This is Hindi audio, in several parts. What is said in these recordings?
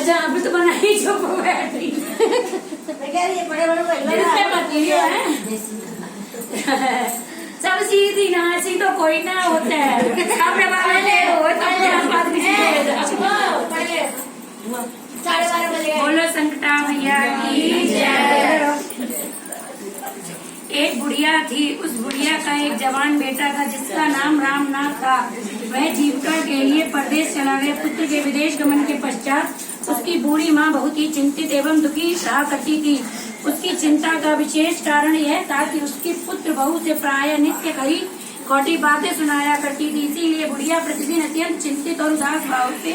अच्छा अभी तो बनाई जो बैठ रही सब सीधी नासी तो कोई ना होता है सामने वाले ले बोलो संकटा मैया की जय। एक बुढ़िया थी। उस बुढ़िया का एक जवान बेटा था जिसका नाम रामनाथ था। वह जीविका के लिए परदेश चला गया। पुत्र के विदेश गमन के पश्चात उसकी बूढ़ी माँ बहुत ही चिंतित एवं दुखी रहा करती थी। उसकी चिंता का विशेष कारण यह था कि उसके पुत्र बहू से प्राय नित्य कई खोटी बातें सुनाया करती थी। इसीलिए बुढ़िया प्रतिदिन अत्यंत चिंतित और उदास भाव से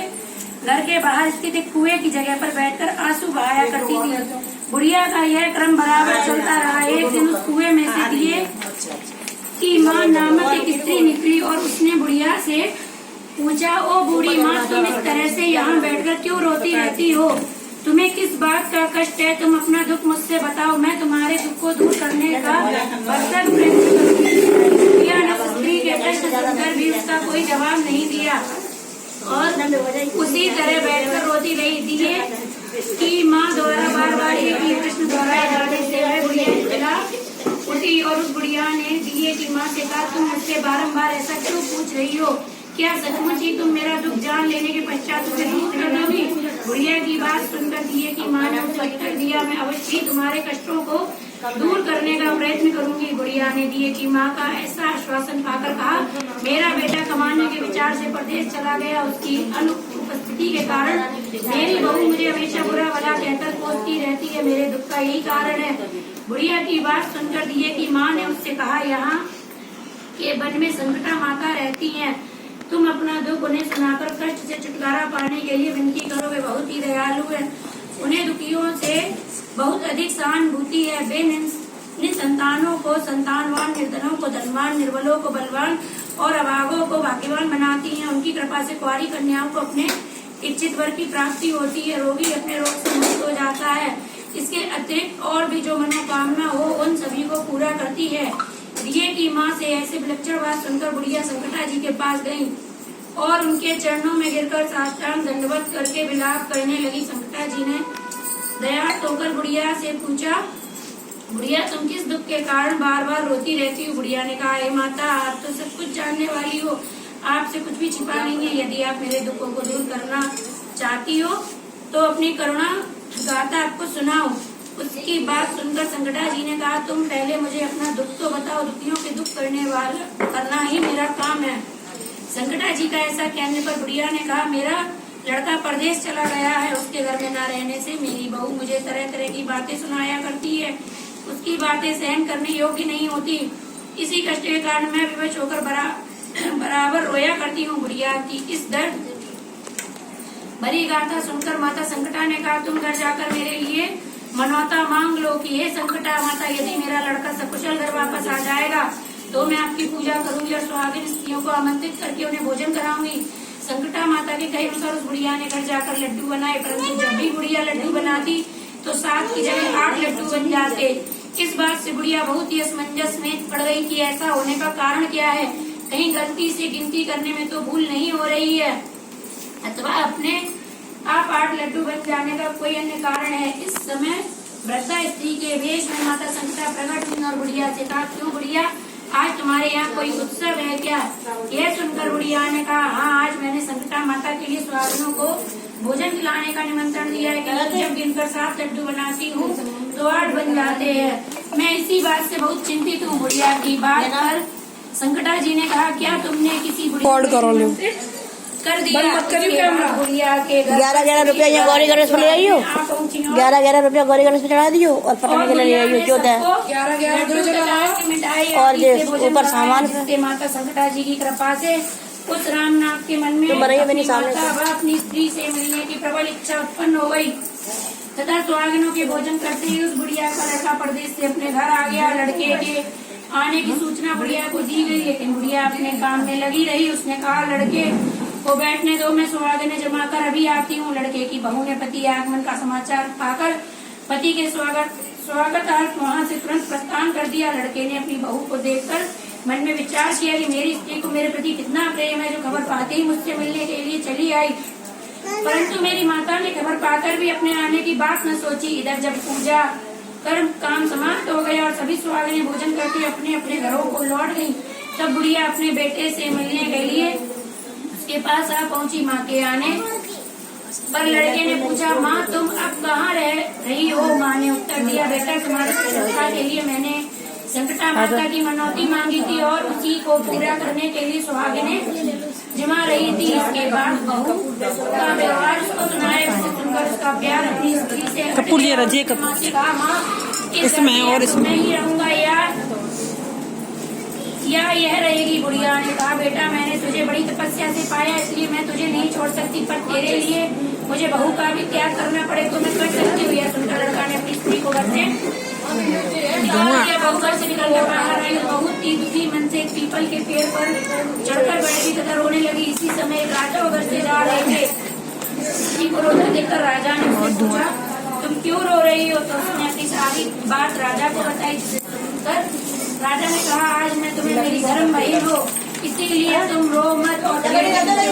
घर के बाहर स्थित एक कुएं की जगह पर बैठकर आंसू बहाया करती थी। बुढ़िया का यह क्रम बराबर चलता रहा। एक दिन उस कुएं में से दिए की माँ नामक एक स्त्री निकली और उसने बुढ़िया से पूछा, ओ बूढ़ी माँ, तुम इस तरह से यहाँ बैठकर क्यों रोती रहती हो? तुम्हें किस बात का कष्ट है? तुम अपना दुख मुझसे बताओ, मैं तुम्हारे दुख को दूर करने का भरसक प्रयत्न करूंगी। बुढ़िया ने स्त्री के प्रश्न सुनकर भी उसका कोई जवाब नहीं दिया और उसी तरह बैठकर रोती रही। दिए की माँ द्वारा बार बार एक ही प्रश्न दोहराए जाने से वह बुढ़िया के खिलाफ उठी और उस बुढ़िया ने दिए की माँ से कहा, तुम मुझसे बारम्बार ऐसा क्यों पूछ रही हो? क्या सचमुच ही तुम मेरा दुख जान लेने के पश्चात मुझे दूर कर दोगी? बुढ़िया की बात सुनकर दिए की माँ ने उसको उत्तर दिया, मैं अवश्य ही तुम्हारे कष्टों को दूर करने का प्रयत्न करूंगी। बुढ़िया ने दिए की माँ का ऐसा आश्वासन पाकर कहा, मेरा बेटा कमाने के विचार से प्रदेश चला गया। उसकी अनुपस्थिति के कारण मेरी बहू मुझे हमेशा बुरा भला कहकर कोसती रहती है। मेरे दुख का यही कारण है। बुढ़िया की बात सुनकर दिए की माँ ने उससे कहा, यहाँ के वन में संकटा माता रहती है। तुम अपना दुख उन्हें सुनाकर कष्ट से छुटकारा पाने के लिए विनती करो। वे बहुत ही दयालु है। उन्हें दुखियों से बहुत अधिक सहानुभूति है। वे निसंतानों को संतानवान, निर्धनों को धनवान, निर्बलों को बलवान और अभागों को भाग्यवान बनाती हैं। उनकी कृपा से कुंवारी कन्याओं को अपने इच्छित वर की प्राप्ति होती है। रोगी अपने रोग से मुक्त हो जाता है। इसके अतिरिक्त और भी जो मनोकामना हो उन सभी को पूरा करती है। दिए की माँ से ऐसे विलक्षण बात सुनकर बुढ़िया संकटा जी के पास गयी और उनके चरणों में गिरकर साष्टांग दंडवत करके विलाप करने लगी। संकटा जी ने दयार्थ होकर बुढ़िया से पूछा, बुढ़िया तुम किस दुख के कारण बार बार रोती रहती हो? बुढ़िया ने कहा, हे माता, आप तो सब कुछ जानने वाली हो, आपसे कुछ भी छिपा नहीं है। यदि आप मेरे दुखों को दूर करना चाहती हो तो अपनी करुणा गाथा आपको सुनाओ। उसकी बात सुनकर संकटा जी ने कहा, तुम पहले मुझे अपना दुख तो बताओ। दुखियों के दुख करना ही मेरा काम है। संकटा जी का ऐसा कहने पर बुढ़िया ने कहा, मेरा लड़का परदेश चला गया है। उसके घर में न रहने से मेरी बहू मुझे तरह तरह की बातें सुनाया करती है। उसकी बातें सहन करने योग्य नहीं होती। इसी कष्ट के कारण मैं विवश होकर बराबर रोया करती हूँ। बुढ़िया की इस दर्द भरी गाथा सुनकर माता संकटा ने कहा, तुम घर जाकर मेरे लिए मनौता मांग लो कि हे संकटा माता, यदि मेरा लड़का सकुशल घर वापस आ जाएगा तो मैं आपकी पूजा करूंगी और सुहागिन स्त्रियों को आमंत्रित करके उन्हें भोजन कराऊंगी। संकटा माता के कहे अनुसार उस बुढ़िया ने घर जाकर लड्डू बनाए, परंतु जब भी बुढ़िया लड्डू बनाती तो 7 की जगह 8 लड्डू बन जाते। इस बात से बुढ़िया बहुत ही असमंजस में पड़ गई कि ऐसा होने का कारण क्या है। कहीं गलती से गिनती करने में तो भूल नहीं हो रही है अथवा अपने आप 8 लड्डू बन जाने का कोई अन्य कारण है। इस समय वृद्धा स्त्री के वेश में माता संकटा प्रकट हुई और बुढ़िया से कहा, क्यों बुढ़िया, आज तुम्हारे यहाँ कोई उत्सव है क्या? यह सुनकर बुढ़िया ने कहा, हाँ, आज मैंने संकटा माता के लिए सुहागिनों को भोजन खिलाने का निमंत्रण दिया है। जब गिनकर 7 लड्डू बनाती हूँ तो 8 बन जाते हैं। मैं इसी बात से बहुत चिंतित हूँ। बुढ़िया की बात पर संकटा जी ने कहा, क्या तुमने किसी बुढ़िया कर दिया? बुढ़िया के 11 रुपया यहाँ गौरी गणेश में ले आई हो। 11 रुपया गौरी गणेश में चढ़ा दियो और पटने के लिए ले आई हो। जो है 11 और जो ऊपर सामान माता संकटा जी की कृपा से उस रामनाथ के मन में अपनी स्त्री से मिलने की प्रबल इच्छा उत्पन्न हो गई तथा सुहागिनों के भोजन करते ही उस बुढ़िया का लड़का परदेश से अपने घर आ गया। लड़के के आने की सूचना बुढ़िया को दी गई, लेकिन बुढ़िया अपने काम में लगी रही। उसने कहा, लड़के को बैठने दो, मैं सुहागिनें जमा कर अभी आती हूँ। लड़के की बहू ने पति आगमन का समाचार पाकर पति के स्वागतार्थ वहाँ से तुरंत प्रस्थान कर दिया। लड़के ने अपनी बहू को देखकर मन में विचार किया कि मेरी स्त्री को मेरे प्रति कितना प्रेम है, जो खबर पाते ही मुझसे मिलने के लिए चली आई। परंतु मेरी माता ने खबर पाकर भी अपने आने की बात न सोची। इधर जब पूजा कर्म काम समाप्त हो गया और सभी सुहागिनें भोजन करके अपने अपने घरों को लौट गयी, तब बुढ़िया अपने बेटे से मिलने के लिए उसके पास आ पहुंची। माँ के आने पर लड़के ने पूछा, माँ तुम अब कहाँ रह रही हो? माँ ने उत्तर दिया, बेटा तुम्हारी प्रसन्नता के लिए मैंने संकटा माता की मनौती मांगी थी और उसी को पूरा करने के लिए सुहागिनें जमा रही थी। इसके बाद बहू का व्यवहार उसको सुनाया, जिसे सुनकर उसका प्यार अपनी स्त्री से कहा, माँ इसमें और इसमें ही रहूंगा या यह रहेगी? बुढ़िया ने कहा, बेटा मैंने तुझे बड़ी तपस्या से पाया, इसलिए मैं तुझे नहीं छोड़ सकती, पर तेरे लिए मुझे बहू का भी त्याग करना पड़े तो मैं कर सकती हूँ। यह सुनकर लड़का ने अपनी स्त्री को घर से बहू घर से निकल कर बाहर आई। बहुत तीव्र मन से पीपल के पेड़ पर चढ़कर बैठी तथा रोने लगी। इसी समय राजा उधर से जा रहे थे। स्त्री को रोते देखकर राजा ने उससे पूछा, तुम क्यों रो रही हो? तो उसने अपनी सारी बात राजा को बताई, जिसे सुनकर राजा ने कहा, आज मैं तुम्हें मेरी धर्म बहन हो, इसीलिए तुम रो मत और तुम्हारे सभी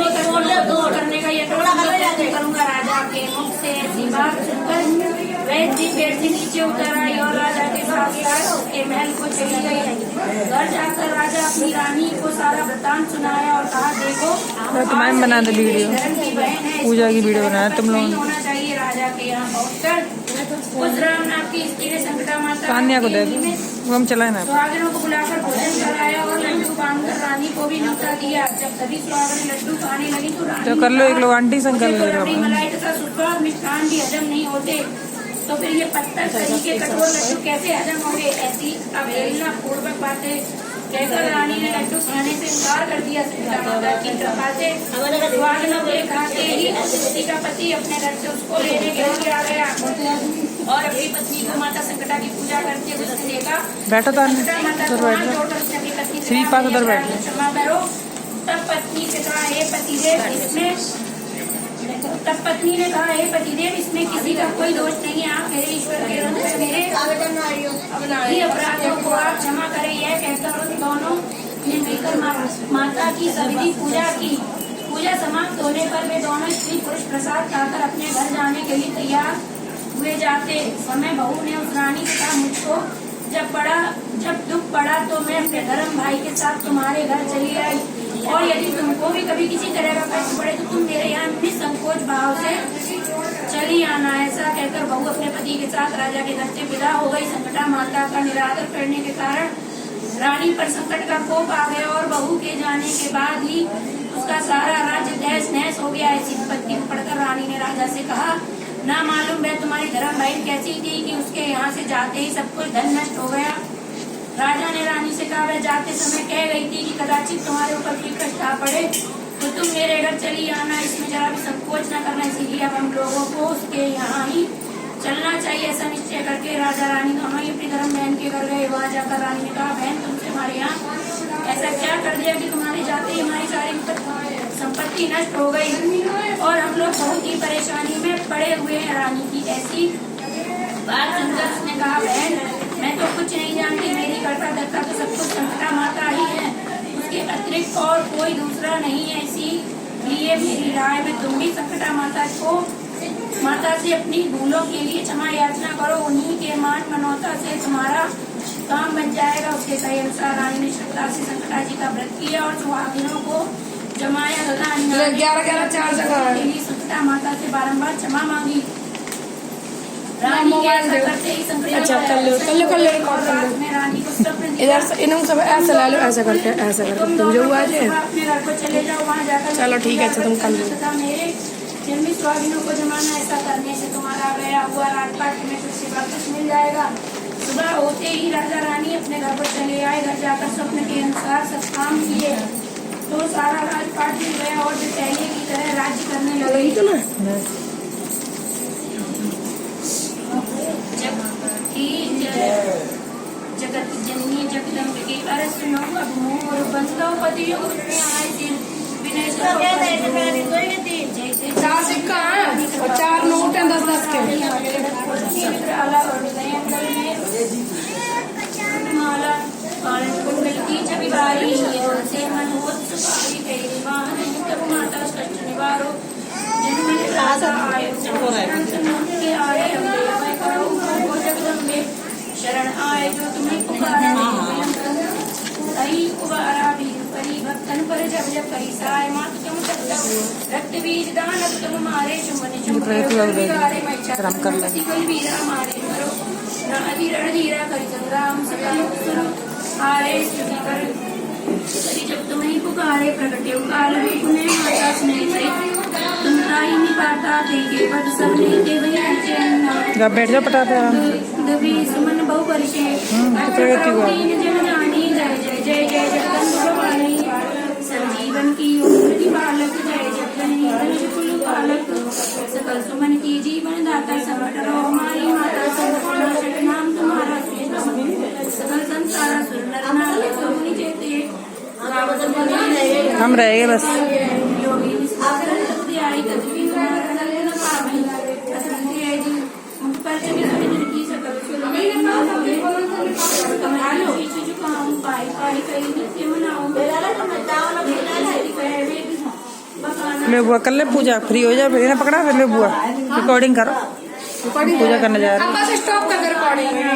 कष्टों को दूर करने का यत्न करूंगा। राजा के मुख से ऐसी बात सुनकर वैद्य पेड़ से नीचे उतर आई और राजा के साथ उसके महल को चली गई। घर जाकर राजा अपनी रानी को सारा वृतांत सुनाया और कहा, देखो तुम्हें बना दो वीडियो, पूजा की वीडियो बनाया तुम लोग। होना चाहिए। राजा के यहाँ पहुँचकर उस राम नाम की स्त्री ने संकटा माता कान्या को दे दो, वो हम चलाए ना। सुहागिनों को बुलाकर भोजन कराया और लड्डू बांधकर रानी को भी न्योता दिया। जब सभी सुहागिनें लड्डू खाने लगी तो रानी तो कर लो एक लोग आंटी संग कर लो। मलाई तथा सुस्वाद मिष्ठान भी हजम नहीं होते, तो फिर ये पत्थर सरी के कठोर लड्डू कैसे हजम होंगे? ऐसी अवहेलना पूर्वक बातें कहकर रानी ने लड्डू खाने से इनकार कर दिया। संकटा माता की कृपा से सुहागिनों के खाते ही उसी का पति अपने घर से उसको लेने के लिए आ गया और अपनी पत्नी को माता संकटा की पूजा करते हुए उसने देखा। बैठो तो श्री पास उधर बैठ क्षमा करो। तब पत्नी से कहा, हे पतिदेव इसमें किसी का कोई दोष नहीं है, आप मेरे ईश्वर के रूप में मेरे अपराधों को आप क्षमा करें। यह कहकर उन दोनों ने मिलकर माता की सविधि पूजा की। पूजा समाप्त होने पर वे दोनों स्त्री पुरुष प्रसाद खाकर अपने घर जाने के लिए तैयार हुए। जाते समय बहू ने उस रानी से कहा, मुझको जब दुख पड़ा तो मैं अपने धर्म भाई के साथ तुम्हारे घर चली आई, और यदि तुमको भी कभी किसी तरह का कष्ट पड़े तो तुम मेरे यहाँ निसंकोच भाव से चली आना। ऐसा कहकर बहू अपने पति के साथ राजा के घर से विदा हो गई। संकटा माता का निरादर करने के कारण रानी पर संकट का कोप आ गया और बहू के जाने के बाद ही उसका सारा राज्य तहस नहस हो गया। ऐसी विपत्ति में पड़कर रानी ने राजा से कहा, ना मालूम है तुम्हारी धर्म बहन कैसी थी कि उसके यहाँ से जाते ही सब कुछ धन नष्ट हो गया। राजा ने रानी से कहा, वह जाते समय कह गई थी कि कदाचित तुम्हारे ऊपर कोई कष्ट आ पड़े तो तुम मेरे घर चली आना, इसमें जरा भी संकोच न करना। इसीलिए अब हम लोगों को उसके यहाँ ही चलना चाहिए। ऐसा निश्चय करके राजा रानी दोनों ही अपनी धर्म बहन के घर गए। वहाँ जाकर रानी ने कहा, बहन तुमसे हमारे यहाँ ऐसा क्या कर दिया कि तुम्हारे जाते ही हमारी सारी संपत्ति नष्ट हो गई और हम लोग बहुत ही परेशानी में पड़े हुए हैं। रानी की ऐसी बात सुनकर उसने कहा, बहन मैं तो कुछ नहीं जानती, मेरी कर्ता धर्ता तो सब कुछ संकटा माता ही है, उसके अतिरिक्त और कोई दूसरा नहीं है। इसीलिए मेरी राय में तुम भी संकटा माता से अपनी भूलों के लिए क्षमा याचना करो, उन्हीं के मान मनौता से तुम्हारा काम बन जाएगा। उसके कहे अनुसार रानी ने श्रद्धा से संकटा जी का व्रत किया और सुहागिनों को जमाया तथा संकटा माता से बारंबार क्षमा मांगी। रानी के ऐसा करते ही अच्छा कर लो रिकॉर्ड कर लो। रानी को स्वप्न इधर से इन्होंने सब ऐसा ला लो, ऐसा करके तुम जो हुआ है। अपने घर को चले जाओ, वहाँ जाकर चलो ठीक है, अच्छा तुम कर लो। तथा मेरे जन्मी सुहागिनों को जमाना, ऐसा करने से तुम्हारा गया हुआ राजपाट में कुछ वापस मिल जाएगा। सुबह होते ही राजा रानी अपने घर पर चले आए। घर जाकर स्वप्न के अनुसार सब काम किए तो सारा राजपाट मिल गया और जो पहले की तरह राज्य करने लगे। जगत जननी जगदम्बिके अरे सुनो अब मोर बंदो पतियों में आए दिन विनय जैसे 4 सिक्का है और 4 नोट है 10-10 के। माला पालन कुंडल की छवि बारी से मनोहर सुपारी तेरी वाहन सहाय मातु तुम सत्तम रक्त बीज दान तुम मारे चुमन गरम कर ले। कल वीरा मारे करो नादी रणधीरा करि संग्राम सकल सुनो हारे स्तुति कर करि जब तुम्हें पुकारे प्रगटे काल रूप में माता स्नेह से तुम ताई निपाता थे के पद सब लेते वही चैन जब बैठ जाओ पटाते आराम से। दबी सुमन बहु परिशे दीन जन जानी जय जय जय जय जगदम्ब भवानी संजीवन की ओर प्रतिपालक जय जगदनी कुल पालक सकल सुमन की जीवन दाता संकट रो हमारी माता संकट नाम तुम्हारा सकल संसार सुर नर नारी सोनी जेते गावत हम रह गए बस। योगी आई कदमी तुम्हारा दर्शन पावे असंति है जी मुख पर चले सुन की सकल कमलो इछु काम पाई पाई कई नित्य मनाओ ले बुआ कर ले पूजा, फ्री हो जाए फिर इन्हें पकड़ा, फिर ले बुआ रिकॉर्डिंग करो, पूजा करने जा रहे हैं। अब बस स्टॉप कर दे रिकॉर्डिंग।